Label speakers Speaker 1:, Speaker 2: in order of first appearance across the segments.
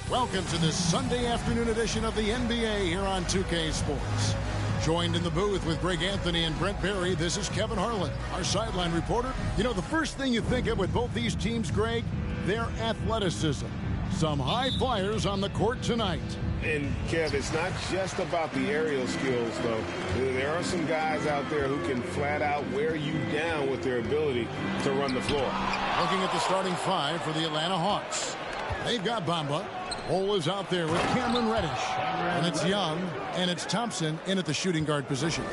Speaker 1: Welcome to this Sunday afternoon edition of the NBA here on 2K Sports. Joined in the booth with Greg Anthony and Brent Barry, this is Kevin Harlan, our sideline reporter. You know, the first thing you think of with both these teams, Greg, their athleticism. Some high flyers on the court tonight.
Speaker 2: And, Kev, it's not just about the aerial skills, though. There are some guys out there who can flat out wear you down with their ability to run the floor.
Speaker 1: Looking at the starting five for the Atlanta Hawks. They've got Bamba. Hole is out there with Cameron Reddish. And it's Young, and it's Thompson in at the shooting guard position.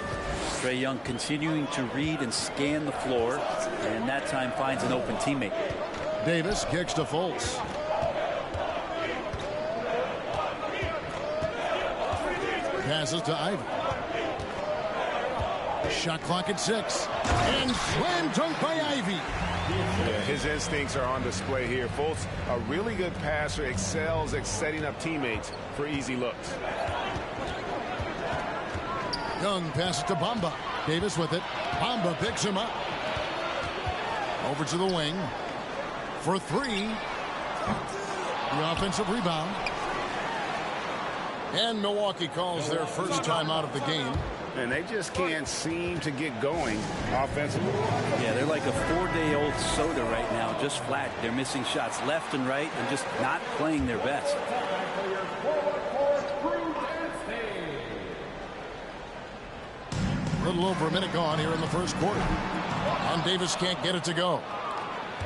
Speaker 3: Trae Young continuing to read and scan the floor, and that time finds an open teammate.
Speaker 1: Davis kicks to Fultz. Passes to Ivy. Shot clock at 6. And slam dunk by Ivy.
Speaker 2: Yeah, his instincts are on display here. Fultz, a really good passer, excels at setting up teammates for easy looks.
Speaker 1: Young passes to Bamba. Davis with it. Bamba picks him up. Over to the wing. For 3. The offensive rebound. And Milwaukee calls their first time out of the game.
Speaker 2: And they just can't seem to get going offensively.
Speaker 3: Yeah, they're like a 4-day-old soda right now, just flat. They're missing shots left and right and just not playing their best.
Speaker 1: A little over a minute gone here in the first quarter. And Davis can't get it to go.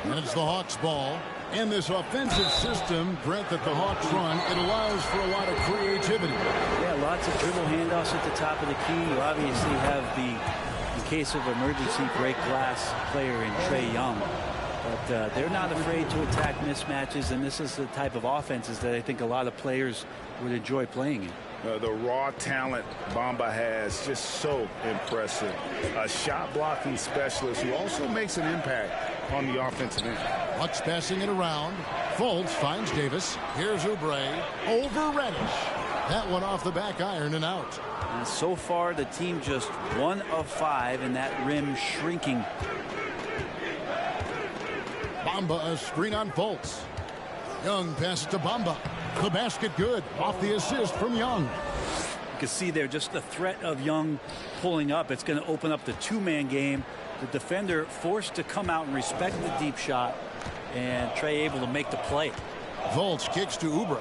Speaker 1: And it's the Hawks ball. And this offensive system, Brent, that the Hawks run, it allows for a lot of creativity.
Speaker 3: Yeah, lots of dribble handoffs at the top of the key. You obviously have the, in case of emergency, break glass player in Trae Young. But they're not afraid to attack mismatches, and this is the type of offenses that I think a lot of players would enjoy playing in.
Speaker 2: The raw talent Bamba has, just so impressive. A shot blocking specialist who also makes an impact on the offensive end.
Speaker 1: Bucks passing it around. Fultz finds Davis. Here's Oubre over Reddish. That one off the back iron and out.
Speaker 3: And so far, the team just 1 of 5, and that rim shrinking.
Speaker 1: Bamba a screen on Fultz. Young passes to Bamba. The basket good. Off the assist from Young.
Speaker 3: You can see there just the threat of Young pulling up. It's going to open up the two-man game. The defender forced to come out and respect the deep shot, and Trae able to make the play.
Speaker 1: Fultz kicks to Oubre.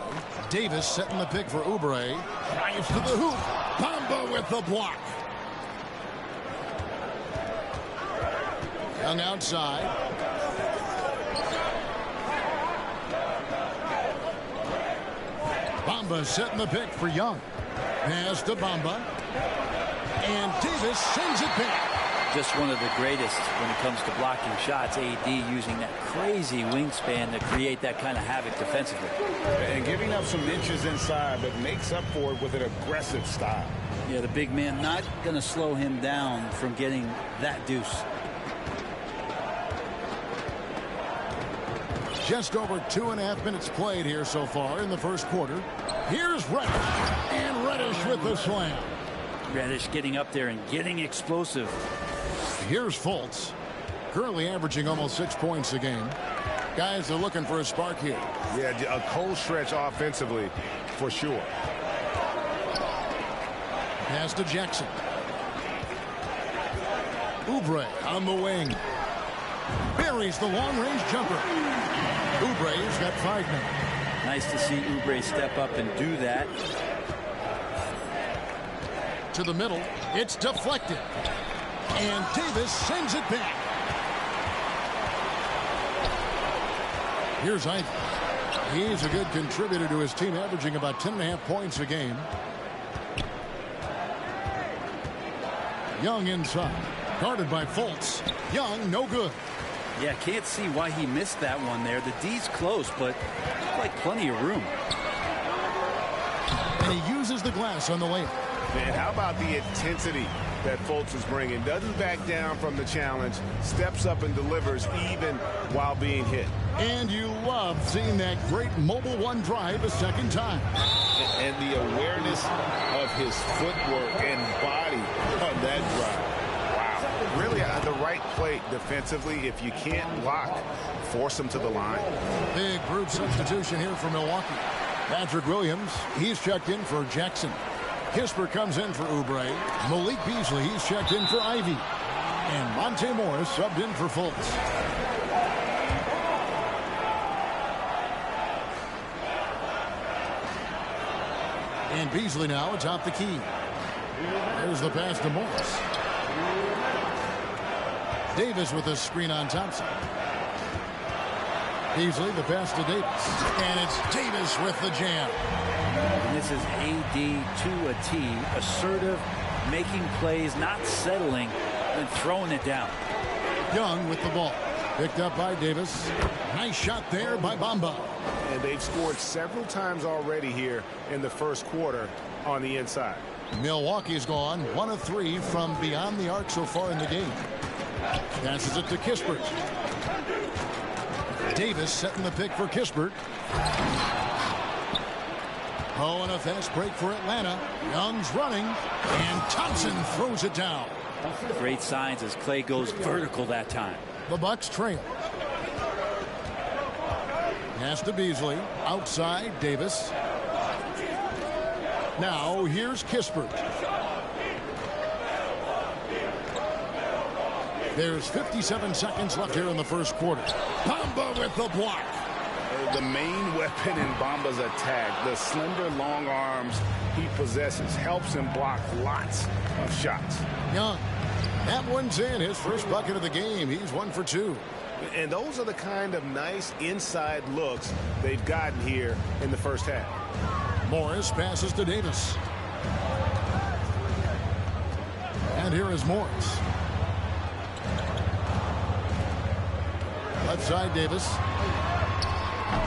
Speaker 1: Davis setting the pick for Oubre. Drives to the hoop. Bamba with the block. Young outside. Bamba setting the pick for Young. Pass to Bamba. And Davis sends it back.
Speaker 3: Just one of the greatest when it comes to blocking shots. AD using that crazy wingspan to create that kind of havoc defensively.
Speaker 2: And giving up some inches inside, but makes up for it with an aggressive style.
Speaker 3: Yeah, the big man not going to slow him down from getting that deuce.
Speaker 1: Just over 2.5 minutes played here so far in the first quarter. Here's Reddish. And Reddish with the slam.
Speaker 3: Reddish getting up there and getting explosive.
Speaker 1: Here's Fultz. Currently averaging almost 6 points a game. Guys are looking for a spark here.
Speaker 2: Yeah, a cold stretch offensively for sure.
Speaker 1: Pass to Jackson. Oubre on the wing. Buries the long-range jumper. Oubre's got 5 now.
Speaker 3: Nice to see Oubre step up and do that.
Speaker 1: To the middle. It's deflected. And Davis sends it back. Here's Ivy. He's a good contributor to his team, averaging about 10.5 points a game. Young inside. Guarded by Fultz. Young, no good.
Speaker 3: Yeah, can't see why he missed that one there. The D's close, but like plenty of room.
Speaker 1: And he uses the glass on the layup.
Speaker 2: And how about the intensity that Fultz is bringing? Doesn't back down from the challenge, steps up and delivers even while being hit.
Speaker 1: And you love seeing that great mobile one drive a second time.
Speaker 2: And the awareness of his footwork and body on that drive. Wow. Really the right play defensively. If you can't block, force him to the line.
Speaker 1: Big group substitution here for Milwaukee. Patrick Williams, he's checked in for Jackson. Kispert comes in for Oubre. Malik Beasley, he's checked in for Ivy. And Monte Morris subbed in for Fultz. And Beasley now atop the key. There's the pass to Morris. Davis with a screen on Thompson. Beasley, the pass to Davis. And it's Davis with the jam.
Speaker 3: And this is AD to a T. Assertive, making plays, not settling, and throwing it down.
Speaker 1: Young with the ball. Picked up by Davis. Nice shot there by Bamba.
Speaker 2: And they've scored several times already here in the first quarter on the inside.
Speaker 1: Milwaukee's gone 1 of 3 from beyond the arc so far in the game. Passes it to Kispert. Davis setting the pick for Kispert. Oh, and a fast break for Atlanta. Young's running, and Thompson throws it down.
Speaker 3: Great signs as Clay goes vertical that time.
Speaker 1: The Bucks trail. Pass to Beasley. Outside, Davis. Now, here's Kispert. There's 57 seconds left here in the first quarter. Bamba with the block.
Speaker 2: The main weapon in Bamba's attack, the slender, long arms he possesses, helps him block lots of shots.
Speaker 1: Young. That one's in. His first bucket of the game. He's 1 for 2.
Speaker 2: And those are the kind of nice inside looks they've gotten here in the first half.
Speaker 1: Morris passes to Davis. And here is Morris. Left side, Davis.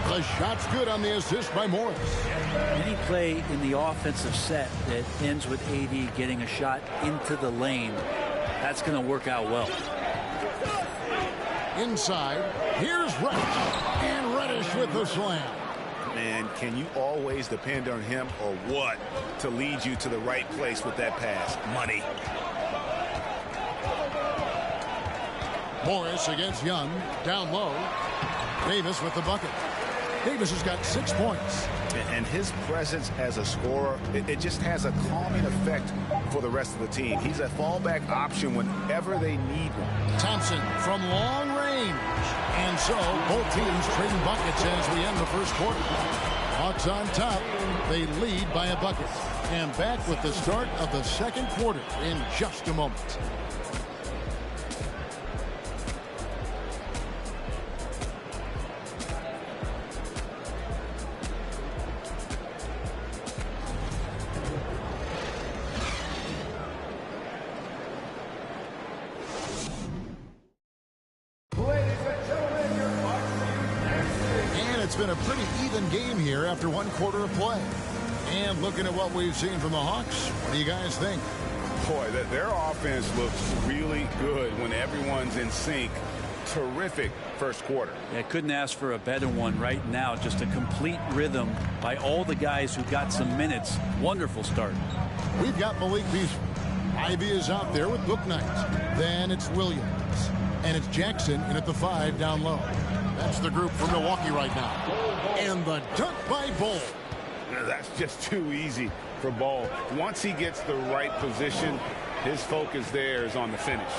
Speaker 1: The shot's good on the assist by Morris.
Speaker 3: Any play in the offensive set that ends with AD getting a shot into the lane, that's going to work out well.
Speaker 1: Inside, here's Reddish. And Reddish with the slam.
Speaker 2: Man, can you always depend on him or what to lead you to the right place with that pass? Money.
Speaker 1: Morris against Young. Down low. Davis with the bucket. Davis has got 6 points.
Speaker 2: And his presence as a scorer, it just has a calming effect for the rest of the team. He's a fallback option whenever they need one.
Speaker 1: Thompson from long range. And so both teams trading buckets as we end the first quarter. Hawks on top. They lead by a bucket. And back with the start of the second quarter in just a moment. It's been a pretty even game here after 1 quarter of play. And looking at what we've seen from the Hawks, what do you guys think?
Speaker 2: Boy, their offense looks really good when everyone's in sync. Terrific first quarter.
Speaker 3: Yeah, couldn't ask for a better one right now. Just a complete rhythm by all the guys who got some minutes. Wonderful start.
Speaker 1: We've got Malik Beasley. Ivy is out there with Bouknight. Then it's Williams. And it's Jackson in at the 5 down low. That's the group for Milwaukee right now. And the dunk by Bol.
Speaker 2: That's just too easy for Bol. Once he gets the right position, his focus there is on the finish.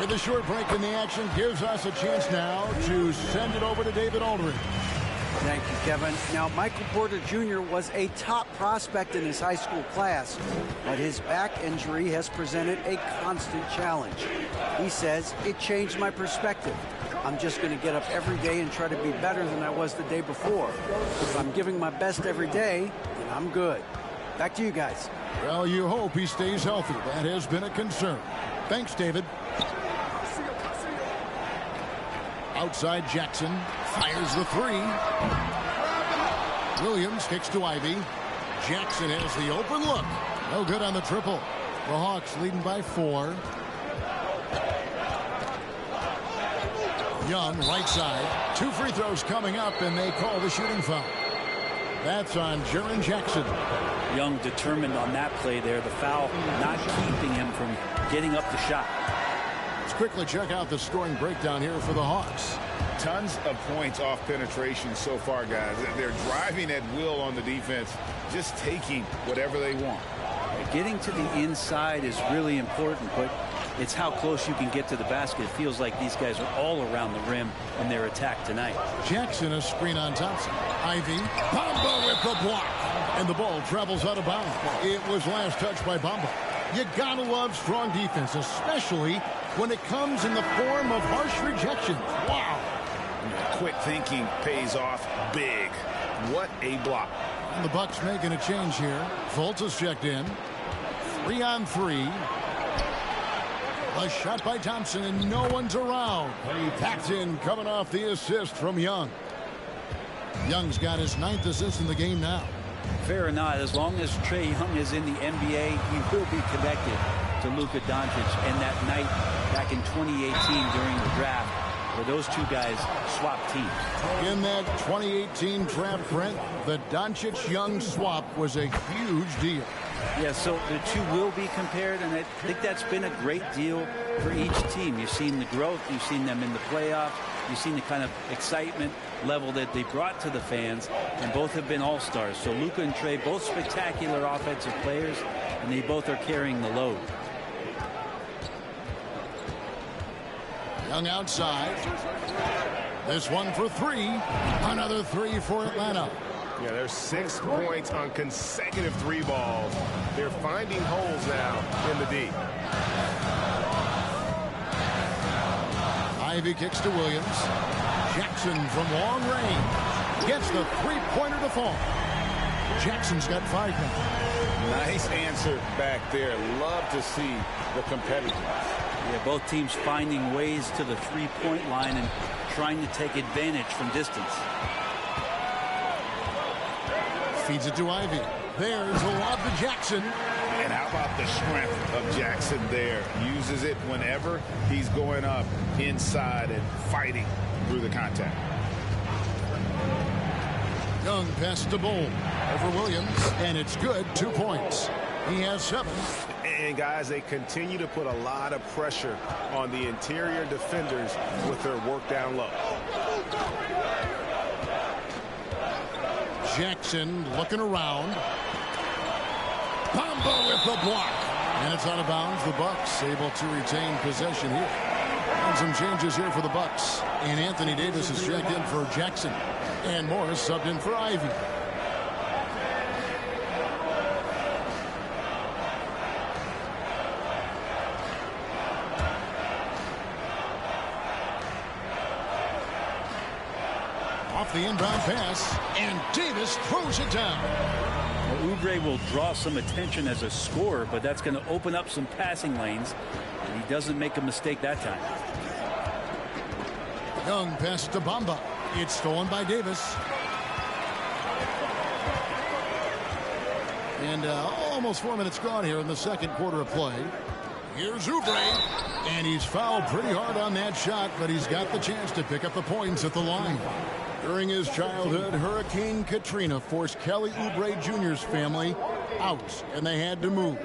Speaker 1: With a short break in the action, gives us a chance now to send it over to David Aldridge.
Speaker 4: Thank you, Kevin. Now, Michael Porter Jr. was a top prospect in his high school class, but his back injury has presented a constant challenge. He says, it changed my perspective. I'm just going to get up every day and try to be better than I was the day before. If I'm giving my best every day, then I'm good. Back to you guys.
Speaker 1: Well, you hope he stays healthy. That has been a concern. Thanks, David. Outside, Jackson fires the 3. Williams kicks to Ivy. Jackson has the open look. No good on the triple. The Hawks leading by 4. Young, right side. 2 free throws coming up, and they call the shooting foul. That's on Jaren Jackson.
Speaker 3: Young determined on that play there. The foul not keeping him from getting up the shot.
Speaker 1: Let's quickly check out the scoring breakdown here for the Hawks.
Speaker 2: Tons of points off penetration so far, guys. They're driving at will on the defense, just taking whatever they want.
Speaker 3: Getting to the inside is really important, but it's how close you can get to the basket. It feels like these guys are all around the rim in their attack tonight.
Speaker 1: Jackson, a screen on Thompson. Ivy, Bamba with the block. And the ball travels out of bounds. It was last touched by Bamba. You gotta love strong defense, especially when it comes in the form of harsh rejections. Wow.
Speaker 2: Quick thinking pays off big. What a block.
Speaker 1: And the Bucks making a change here. Fultz is checked in. 3-on-3. A shot by Thompson, and no one's around. Paxton coming off the assist from Young. Young's got his 9th assist in the game now.
Speaker 3: Fair or not, as long as Trae Young is in the NBA, he will be connected to Luka Doncic. And that night back in 2018 during the draft, where those two guys swapped teams.
Speaker 1: In that 2018 draft, Brent, the Doncic-Young swap was a huge deal.
Speaker 3: Yeah, so the two will be compared, and I think that's been a great deal for each team. You've seen the growth, you've seen them in the playoffs, you've seen the kind of excitement level that they brought to the fans, and both have been all-stars. So Luka and Trae, both spectacular offensive players, and they both are carrying the load.
Speaker 1: Young outside. This one for 3. Another 3 for Atlanta.
Speaker 2: Yeah, there's 6 points on consecutive 3 balls. They're finding holes now in the D.
Speaker 1: Ivy kicks to Williams. Jackson from long range gets the 3-pointer to fall. Jackson's got 5 now.
Speaker 2: Nice answer back there. Love to see the competitors.
Speaker 3: Yeah, both teams finding ways to the 3-point line and trying to take advantage from distance.
Speaker 1: Feeds it to Ivy. There's a lob to Jackson.
Speaker 2: And how about the strength of Jackson there? Uses it whenever he's going up inside and fighting through the contact.
Speaker 1: Young pass to Bull over Williams, and it's good. 2 points. He has 7.
Speaker 2: And guys, they continue to put a lot of pressure on the interior defenders with their work down low.
Speaker 1: Jackson looking around. Bamba with the block. And it's out of bounds. The Bucks able to retain possession here. And some changes here for the Bucks. And Anthony Davis is checked in for Jackson. And Morris subbed in for Ivy. Off the inbound pass, and Davis throws it down.
Speaker 3: Well, Oubre will draw some attention as a scorer, but that's going to open up some passing lanes, and he doesn't make a mistake that time.
Speaker 1: Young pass to Bamba. It's stolen by Davis. And almost 4 minutes gone here in the second quarter of play. Here's Oubre. And he's fouled pretty hard on that shot, but he's got the chance to pick up the points at the line. During his childhood, Hurricane Katrina forced Kelly Oubre Jr.'s family out, and they had to move.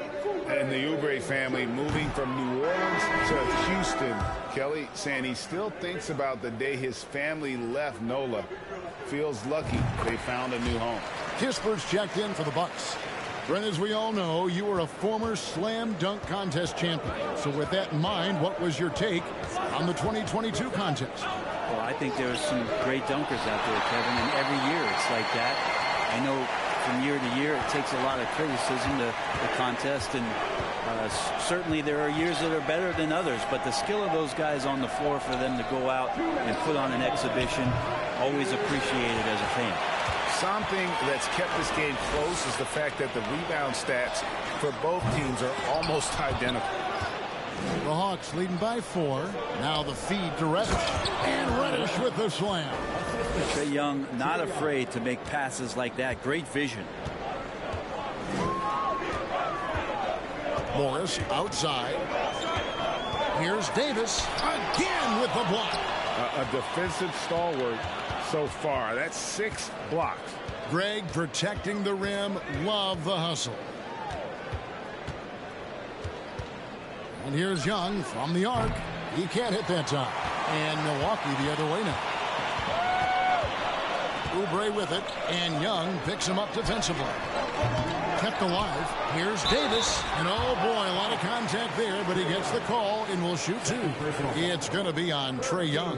Speaker 2: And the Oubre family moving from New Orleans to Houston. Kelly saying he still thinks about the day his family left NOLA. Feels lucky they found a new home.
Speaker 1: Kisper's checked in for the Bucks. Brent, as we all know, you were a former slam dunk contest champion. So with that in mind, what was your take on the 2022 contest?
Speaker 3: Well, I think there's some great dunkers out there, Kevin, and every year it's like that. I know from year to year it takes a lot of criticism to the contest, and certainly there are years that are better than others, but the skill of those guys on the floor for them to go out and put on an exhibition, always appreciated as a fan.
Speaker 2: Something that's kept this game close is the fact that the rebound stats for both teams are almost identical.
Speaker 1: The Hawks leading by 4. Now the feed to Reddish. And Reddish with the slam.
Speaker 3: Trae Young not afraid to make passes like that. Great vision.
Speaker 1: Morris outside. Here's Davis again with the block.
Speaker 2: A defensive stalwart so far. That's 6 blocks.
Speaker 1: Greg protecting the rim. Love the hustle. And here's Young from the arc. He can't hit that time. And Milwaukee the other way now. Oubre with it, and Young picks him up defensively. Kept alive. Here's Davis, and oh boy, a lot of contact there, but he gets the call and will shoot two. It's going to be on Trae Young.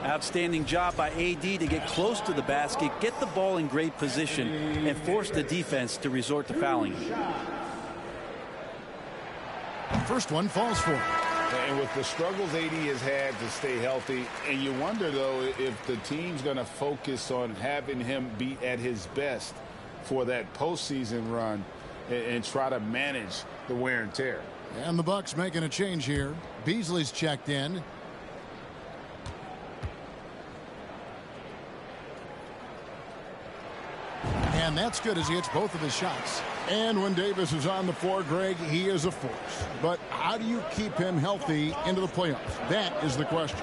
Speaker 3: Outstanding job by AD to get close to the basket, get the ball in great position, and force the defense to resort to fouling.
Speaker 1: First one falls for him.
Speaker 2: And with the struggles AD has had to stay healthy, and you wonder, though, if the team's going to focus on having him be at his best for that postseason run and try to manage the wear and tear.
Speaker 1: And the Bucks making a change here. Beasley's checked in. And that's good as he hits both of his shots. And when Davis is on the floor, Greg, he is a force. But how do you keep him healthy into the playoffs? That is the question.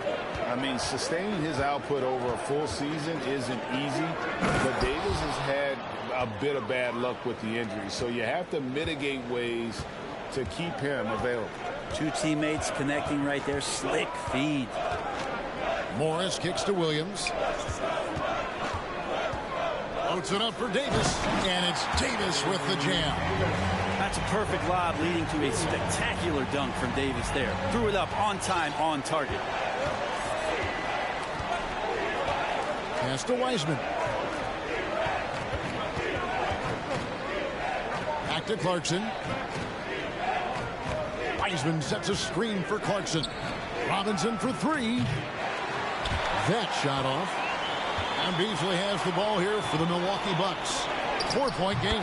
Speaker 2: I mean, sustaining his output over a full season isn't easy, but Davis has had a bit of bad luck with the injury. So you have to mitigate ways to keep him available.
Speaker 3: Two teammates connecting right there. Slick feed.
Speaker 1: Morris kicks to Williams. Loads it up for Davis, and it's Davis with the jam.
Speaker 3: That's a perfect lob leading to a spectacular dunk from Davis there. Threw it up on time, on target.
Speaker 1: Pass to Wiseman. Back to Clarkson. Wiseman sets a screen for Clarkson. Robinson for three. That shot off. And Beasley has the ball here for the Milwaukee Bucks. 4-point game.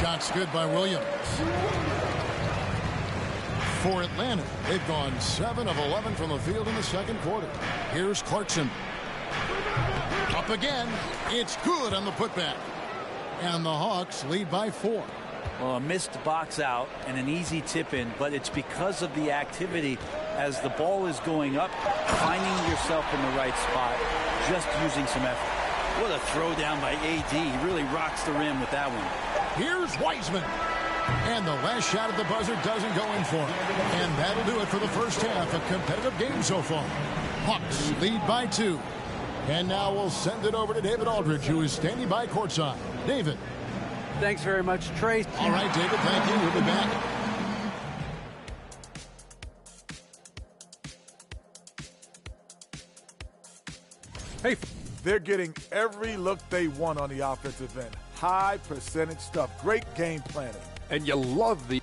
Speaker 1: Shots good by Williams. For Atlanta, they've gone 7 of 11 from the field in the second quarter. Here's Clarkson. Up again. It's good on the putback. And the Hawks lead by 4.
Speaker 3: Well, a missed box out and an easy tip in, but it's because of the activity as the ball is going up, finding yourself in the right spot, just using some effort. What a throw down by AD. He really rocks the rim with that one.
Speaker 1: Here's Wiseman. And the last shot at the buzzer doesn't go in for him. And that'll do it for the first half. A competitive game so far. Hawks lead by 2. And now we'll send it over to David Aldridge, who is standing by courtside. David.
Speaker 4: Thanks very much, Trae.
Speaker 1: All right, David, thank you. We'll be back.
Speaker 5: Hey, they're getting every look they want on the offensive end. High percentage stuff. Great game planning.
Speaker 6: And you love the...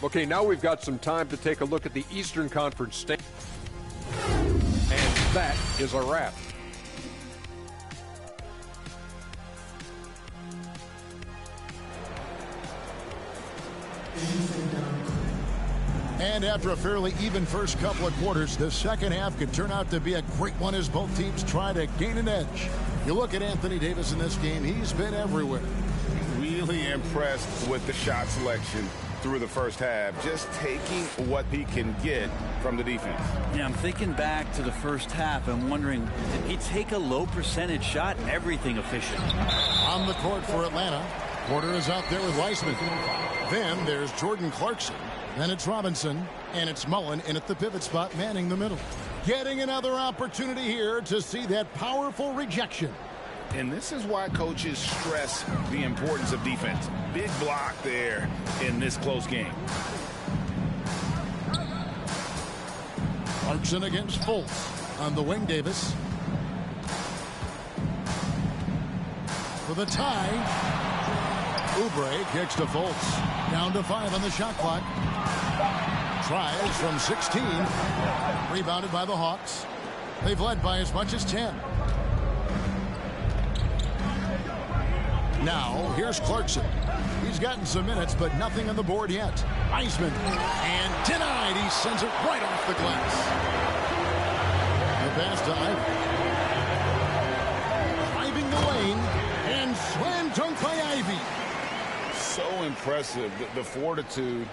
Speaker 6: Okay, now we've got some time to take a look at the Eastern Conference state. And that is a wrap.
Speaker 1: And after a fairly even first couple of quarters, the second half could turn out to be a great one as both teams try to gain an edge. You look at Anthony Davis in this game, he's been everywhere.
Speaker 2: Really impressed with the shot selection through the first half, just taking what he can get from the defense.
Speaker 3: Yeah, I'm thinking back to the first half and wondering, did he take a low percentage shot? Everything efficient.
Speaker 1: On the court for Atlanta, Porter is out there with Wiseman. Then there's Jordan Clarkson. Then it's Robinson, and it's Mullen in at the pivot spot, manning the middle. Getting another opportunity here to see that powerful rejection.
Speaker 2: And this is why coaches stress the importance of defense. Big block there in this close game.
Speaker 1: Clarkson against Fultz. On the wing, Davis. For the tie. Oubre kicks to Fultz. Down to 5 on the shot clock. Tries from 16. Rebounded by the Hawks. They've led by as much as 10. Now, here's Clarkson. He's gotten some minutes, but nothing on the board yet. Wiseman. And denied. He sends it right off the glass. The pass to Ivy. Driving the lane. And slam dunk by Ivy.
Speaker 2: So impressive, the fortitude,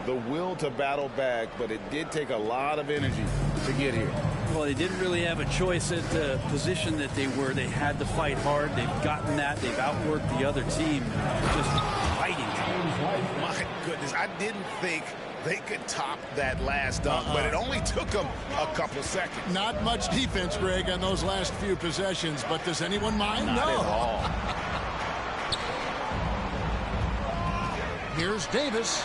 Speaker 2: the will to battle back, but it did take a lot of energy to get here.
Speaker 3: Well, they didn't really have a choice at the position that they were. They had to fight hard. They've gotten that. They've outworked the other team. Just fighting.
Speaker 2: My goodness, I didn't think they could top that last dunk, but it only took them a couple seconds.
Speaker 1: Not much defense, Greg, on those last few possessions, but does anyone mind?
Speaker 3: Not
Speaker 1: no.
Speaker 3: at all.
Speaker 1: Here's Davis.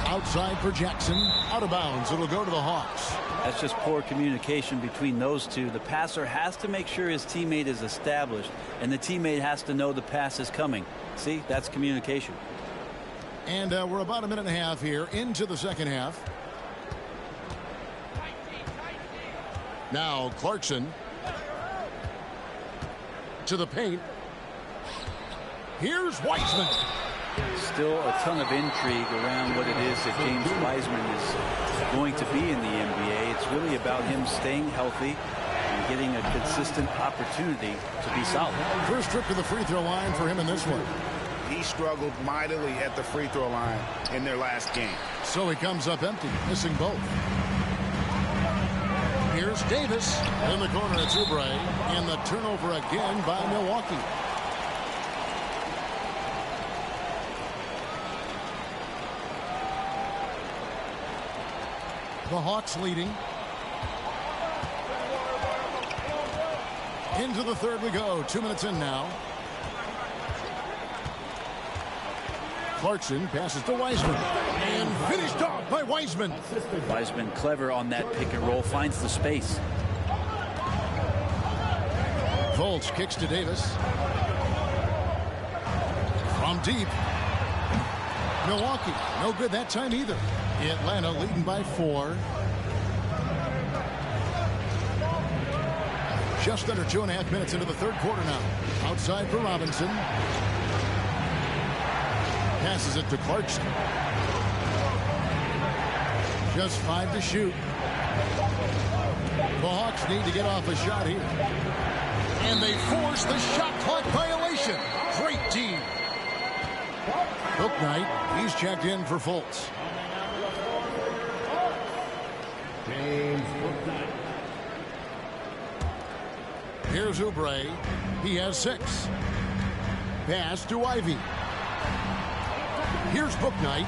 Speaker 1: Outside for Jackson. Out of bounds. It'll go to the Hawks.
Speaker 3: That's just poor communication between those two. The passer has to make sure his teammate is established, and the teammate has to know the pass is coming. See, that's communication.
Speaker 1: And we're about a minute and a half here into the second half. Now Clarkson to the paint. Here's Wiseman.
Speaker 3: Still a ton of intrigue around what it is that James Wiseman is going to be in the NBA. It's really about him staying healthy and getting a consistent opportunity to be solid.
Speaker 1: First trip to the free throw line for him in this one.
Speaker 2: He struggled mightily at the free throw line in their last game.
Speaker 1: So he comes up empty, missing both. Here's Davis. In the corner, it's Oubre. And the turnover again by Milwaukee. The Hawks leading. Into the third we go. 2 minutes in now. Clarkson passes to Wiseman. And finished off by Wiseman.
Speaker 3: Wiseman clever on that pick and roll. Finds the space.
Speaker 1: Fultz kicks to Davis. From deep. Milwaukee. No good that time either. Atlanta leading by 4. Just under 2.5 minutes into the third quarter now. Outside for Robinson. Passes it to Clarkson. Just 5 to shoot. The Hawks need to get off a shot here. And they force the shot clock violation. Great team. Bouknight, he's checked in for Fultz. Here's Oubre. He has 6. Pass to Ivy. Here's Bouknight.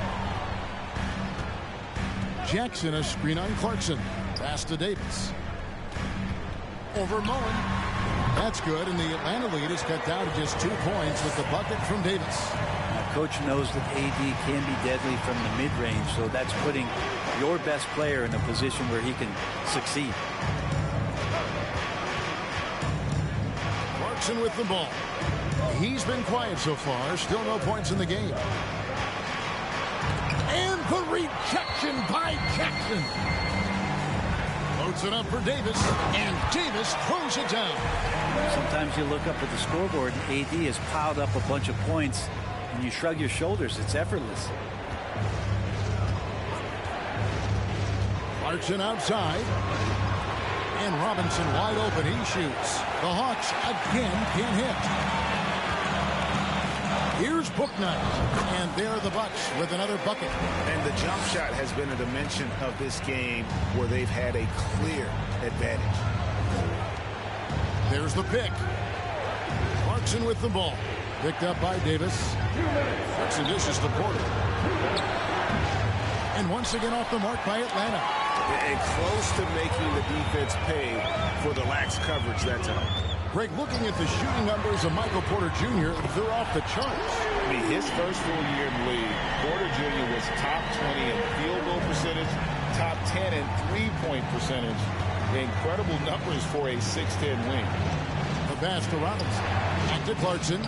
Speaker 1: Jackson a screen on Clarkson. Pass to Davis. Over Mullen. That's good, and the Atlanta lead is cut down to just 2 points with the bucket from Davis.
Speaker 3: Now, Coach knows that AD can be deadly from the mid-range, so that's putting your best player in a position where he can succeed.
Speaker 1: Clarkson with the ball. He's been quiet so far. Still no points in the game. And the rejection by Jackson. Loads it up for Davis, and Davis throws it down.
Speaker 3: Sometimes you look up at the scoreboard, and AD has piled up a bunch of points, and you shrug your shoulders. It's effortless.
Speaker 1: Clarkson outside. And Robinson wide open. He shoots. The Hawks again can't hit. Here's Bouknight. And there are the Bucks with another bucket.
Speaker 2: And the jump shot has been a dimension of this game where they've had a clear advantage.
Speaker 1: There's the pick. Clarkson with the ball. Picked up by Davis. Clarkson dishes to Porter. And once again off the mark by Atlanta.
Speaker 2: And close to making the defense pay for the lax coverage that time.
Speaker 1: Greg, looking at the shooting numbers of Michael Porter Jr., they're off the charts.
Speaker 2: I mean, his first full year in the league, Porter Jr. was top 20 in field goal percentage, top 10 in three-point percentage. Incredible numbers for a 6'10 wing.
Speaker 1: The pass to Robinson. Back to Clarkson.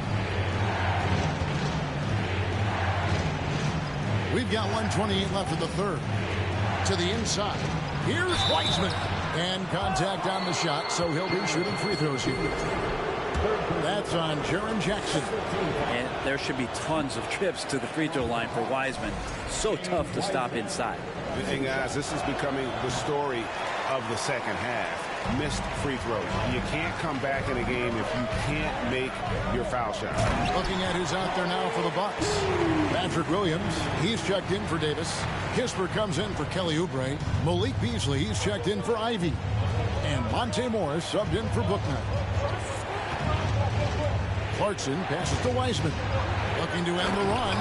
Speaker 1: We've got 1:28 left in the third. To the inside. Here's Wiseman. And contact on the shot, so he'll be shooting free throws here. That's on Jaren Jackson.
Speaker 3: And there should be tons of trips to the free throw line for Wiseman. So tough to stop inside.
Speaker 2: And guys, this is becoming the story of the second half. Missed free throws. You can't come back in a game if you can't make your foul shots.
Speaker 1: Looking at who's out there now for the Bucks. Patrick Williams, he's checked in for Davis. Kispert comes in for Kelly Oubre. Malik Beasley, he's checked in for Ivy. And Monte Morris subbed in for Bouknight. Clarkson passes to Wiseman. Looking to end the run.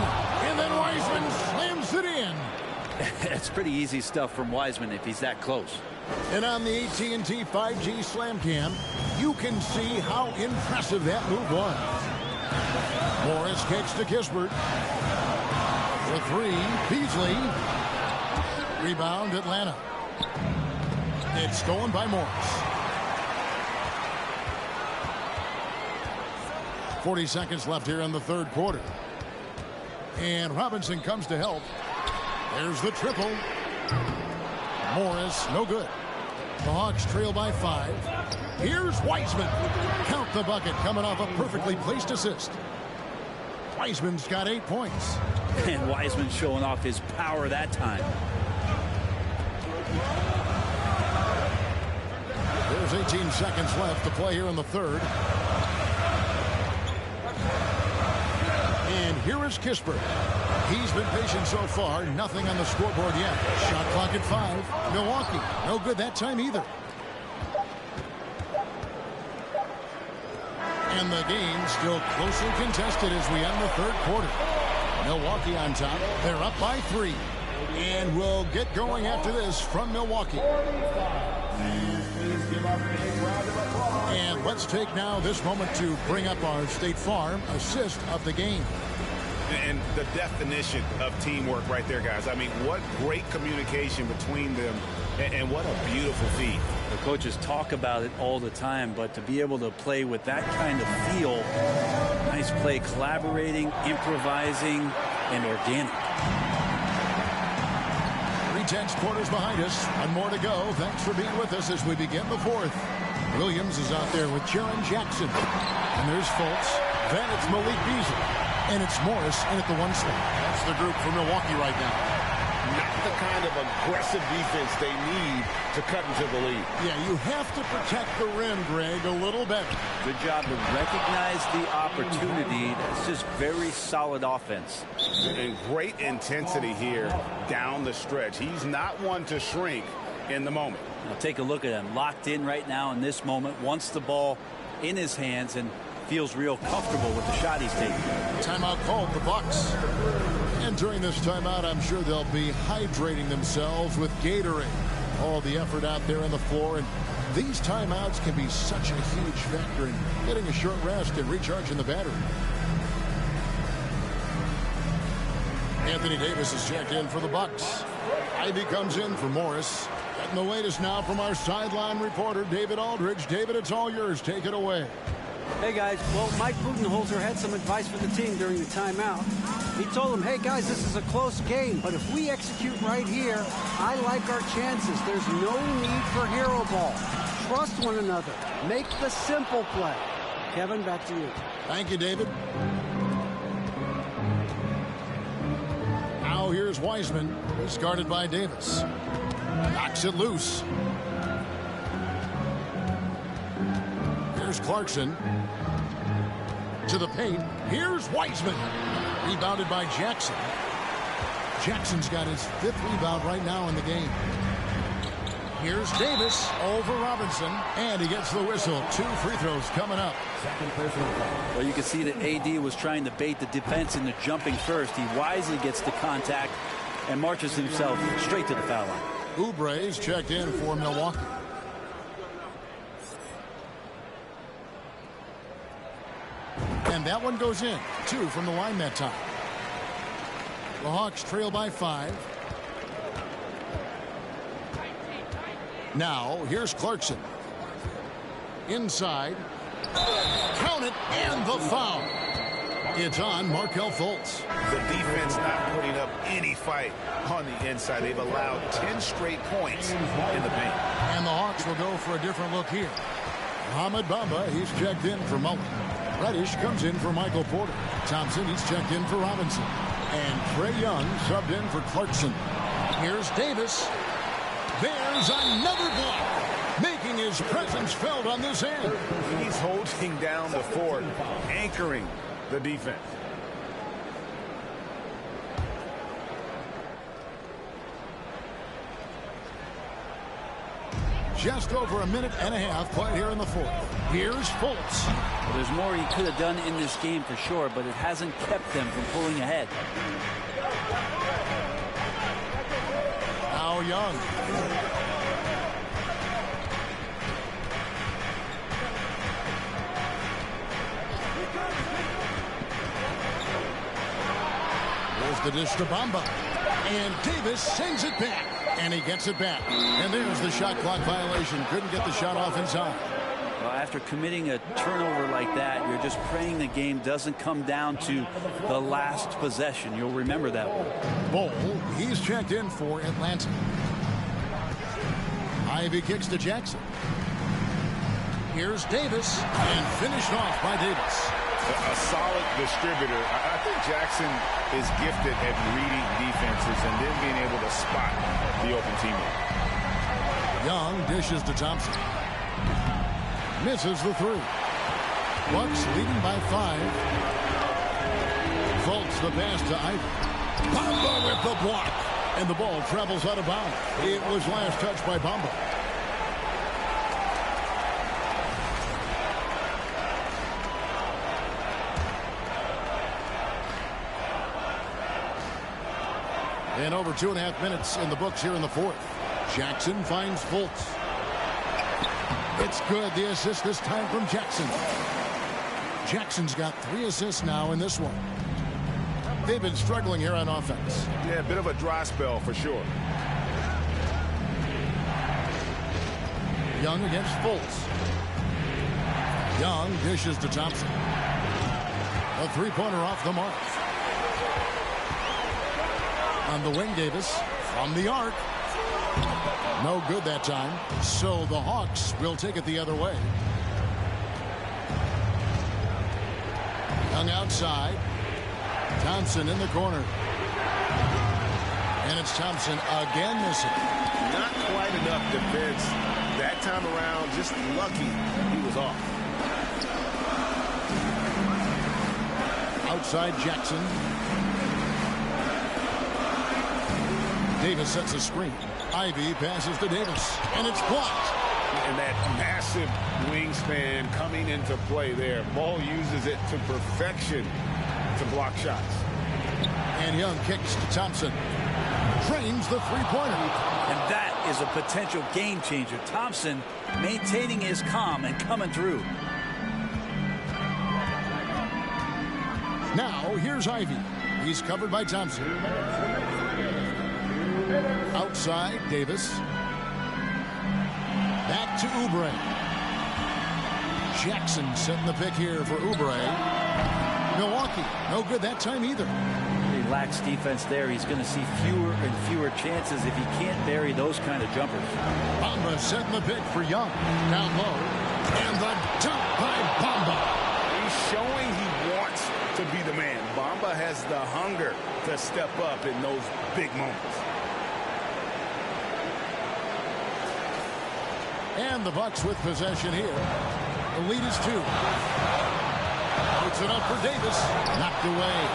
Speaker 1: And then Wiseman slams it in.
Speaker 3: It's pretty easy stuff from Wiseman if he's that close.
Speaker 1: And on the AT&T 5G Slam Cam, you can see how impressive that move was. Morris kicks to Kispert. The three, Beasley. Rebound, Atlanta. It's stolen by Morris. 40 seconds left here in the third quarter. And Robinson comes to help. There's the triple. Morris, no good. The Hawks trail by 5. Here's Wiseman. Count the bucket, coming off a perfectly placed assist. Wiseman's got 8 points.
Speaker 3: And Wiseman showing off his power that time.
Speaker 1: There's 18 seconds left to play here in the third. And here is Kispert. He's been patient so far. Nothing on the scoreboard yet. Shot clock at 5. Milwaukee, no good that time either. And the game still closely contested as we end the third quarter. Milwaukee on top. They're up by 3. And we'll get going after this from Milwaukee. And let's take now this moment to bring up our State Farm assist of the game.
Speaker 2: And the definition of teamwork right there, guys. I mean, what great communication between them, and what a beautiful feat.
Speaker 3: The coaches talk about it all the time, but to be able to play with that kind of feel, nice play, collaborating, improvising, and organic.
Speaker 1: 3/10 quarters behind us. One more to go. Thanks for being with us as we begin the fourth. Williams is out there with Jaren Jackson. And there's Fultz. Then it's Malik Beasley. And it's Morris in at the 1 slot. That's the group for Milwaukee right now.
Speaker 2: Not the kind of aggressive defense they need to cut into the lead.
Speaker 1: Yeah, you have to protect the rim, Greg, a little better.
Speaker 3: Good job to recognize the opportunity. That's just very solid offense.
Speaker 2: And great intensity here down the stretch. He's not one to shrink in the moment.
Speaker 3: Now take a look at him. Locked in right now in this moment. Wants the ball in his hands and feels real comfortable with the shot he's taking.
Speaker 1: Timeout called, the Bucks. And during this timeout, I'm sure they'll be hydrating themselves with Gatorade. All the effort out there on the floor. And these timeouts can be such a huge factor in getting a short rest and recharging the battery. Anthony Davis is checked in for the Bucks. Ivy comes in for Morris. Getting the latest now from our sideline reporter, David Aldridge. David, it's all yours. Take it away.
Speaker 4: Hey, guys. Well, Mike Budenholzer had some advice for the team during the timeout. He told them, hey, guys, this is a close game, but if we execute right here, I like our chances. There's no need for hero ball. Trust one another. Make the simple play. Kevin, back to you.
Speaker 1: Thank you, David. Now here's Wiseman. He's guarded by Davis. Knocks it loose. Here's Clarkson. To the paint. Here's Wiseman. Rebounded by Jackson. Jackson's got his 5th rebound right now in the game. Here's Davis over Robinson. And he gets the whistle. 2 free throws coming up.
Speaker 3: Well, you can see that AD was trying to bait the defense into jumping first. He wisely gets the contact and marches himself straight to the foul line.
Speaker 1: Oubre's checked in for Milwaukee. And that one goes in. 2 from the line that time. The Hawks trail by 5. Now, here's Clarkson. Inside. Count it, and the foul. It's on Markelle Fultz.
Speaker 2: The defense not putting up any fight on the inside. They've allowed 10 straight points in the paint.
Speaker 1: And the Hawks will go for a different look here. Mohamed Bamba, he's checked in for Mullen. Reddish comes in for Michael Porter. Thompson, he's checked in for Robinson. And Trae Young subbed in for Clarkson. Here's Davis. There's another block, making his presence felt on this end.
Speaker 2: He's holding down the fort, anchoring the defense.
Speaker 1: Just over a minute and a half played here in the fourth. Here's Fultz.
Speaker 3: Well, there's more he could have done in this game for sure, but it hasn't kept them from pulling ahead.
Speaker 1: now Young. There's the dish to Bamba. And Davis sends it back. And he gets it back. And there's the shot clock violation. Couldn't get the shot off in time.
Speaker 3: Well, after committing a turnover like that, you're just praying the game doesn't come down to the last possession. You'll remember that one.
Speaker 1: Bol, he's checked in for Atlanta. Ivy kicks to Jackson. Here's Davis, and finished off by Davis.
Speaker 2: A solid distributor. I think Jackson is gifted at reading defenses and then being able to spot the open teammate.
Speaker 1: Young dishes to Thompson. Misses the three. Bucks leading by 5. Fultz the pass to Ivy. Bamba with the block. And the ball travels out of bounds. It was last touched by Bamba. And over 2.5 minutes in the books here in the fourth. Jackson finds Fultz. It's good. The assist this time from Jackson. Jackson's got 3 assists now in this one. They've been struggling here on offense.
Speaker 2: Yeah, a bit of a dry spell for sure.
Speaker 1: Young against Fultz. Young dishes to Thompson. A 3-pointer off the mark. On the wing, Davis from the arc. No good that time. So the Hawks will take it the other way. Young outside. Thompson in the corner. And it's Thompson again missing.
Speaker 2: Not quite enough defense that time around. Just lucky he was off.
Speaker 1: Outside Jackson. Davis sets a screen. Ivy passes to Davis, and it's blocked.
Speaker 2: And that massive wingspan coming into play there. Ball uses it to perfection to block shots.
Speaker 1: And Young kicks to Thompson. Drains the three-pointer.
Speaker 3: And that is a potential game changer. Thompson maintaining his calm and coming through.
Speaker 1: Now, here's Ivy. He's covered by Thompson. Outside, Davis. Back to Oubre. Jackson setting the pick here for Oubre. Milwaukee, no good that time either.
Speaker 3: He lacks defense there. He's going to see fewer and fewer chances if he can't bury those kind of jumpers.
Speaker 1: Bamba setting the pick for Young. Down low. And the dunk by Bamba.
Speaker 2: He's showing he wants to be the man. Bamba has the hunger to step up in those big moments.
Speaker 1: And the Bucks with possession here. The lead is 2. Puts it up for Davis. Knocked away.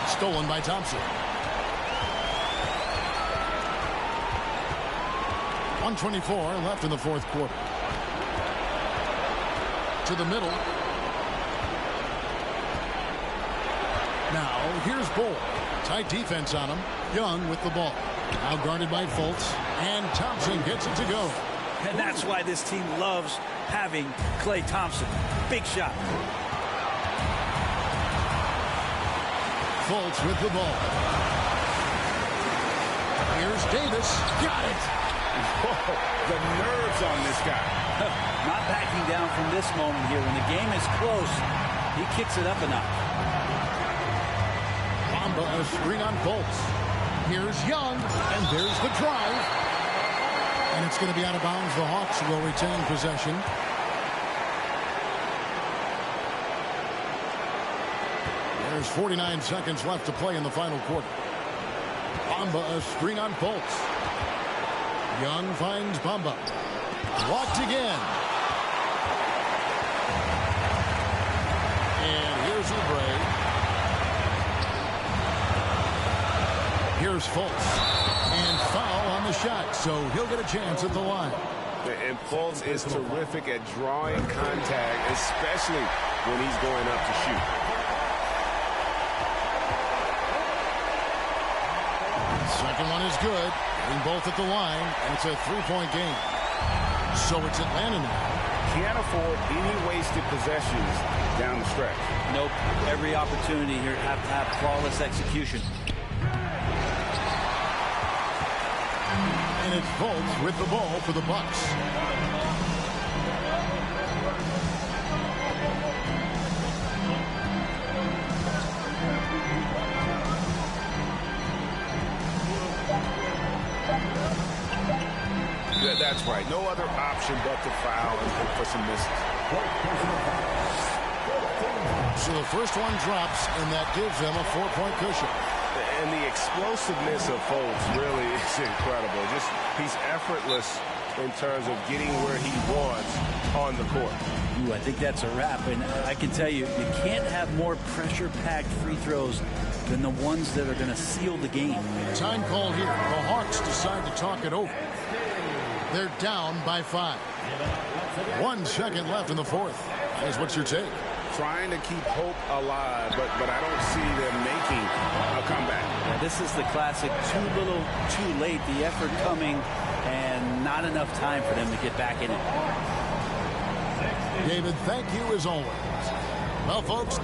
Speaker 1: Stolen by Thompson. 1:24 left in the fourth quarter. To the middle. Now, here's Bol. Tight defense on him. Young with the ball. Now guarded by Fultz. And Thompson gets it to go.
Speaker 3: And that's why this team loves having Klay Thompson. Big shot.
Speaker 1: Fultz with the ball. Here's Davis. Got it.
Speaker 2: Whoa, the nerves on this guy.
Speaker 3: Not backing down from this moment here. When the game is close, he kicks it up a notch.
Speaker 1: Bamba a screen on Fultz. Here's Young, and there's the drive. And it's going to be out of bounds. The Hawks will retain possession. There's 49 seconds left to play in the final quarter. Bamba a screen on Fultz. Young finds Bamba. Blocked again. And here's Oubre. Here's Fultz. And foul on the shot, so he'll get a chance at the line.
Speaker 2: And Fultz is terrific at drawing contact, especially when he's going up to shoot.
Speaker 1: Second one is good. Getting both at the line, and it's a three-point game. So it's Atlanta now.
Speaker 2: Can't afford any wasted possessions down the stretch.
Speaker 3: Nope. Every opportunity here have to have flawless execution.
Speaker 1: And it's Fultz with the ball for the Bucks.
Speaker 2: That's right. No other option but to foul and look for some misses.
Speaker 1: So the first one drops, and that gives them a 4-point cushion.
Speaker 2: And the explosiveness of Fultz really is incredible. He's effortless in terms of getting where he wants on the court.
Speaker 3: Ooh, I think that's a wrap. And I can tell you, you can't have more pressure-packed free throws than the ones that are going to seal the game.
Speaker 1: Time call here. The Hawks decide to talk it over. They're down by 5. 1 second left in the fourth. Here's what's your take?
Speaker 2: Trying to keep hope alive, but I don't see them making a comeback.
Speaker 3: Yeah, this is the classic too little, too late. The effort coming and not enough time for them to get back in it.
Speaker 1: David, thank you as always. Well, folks.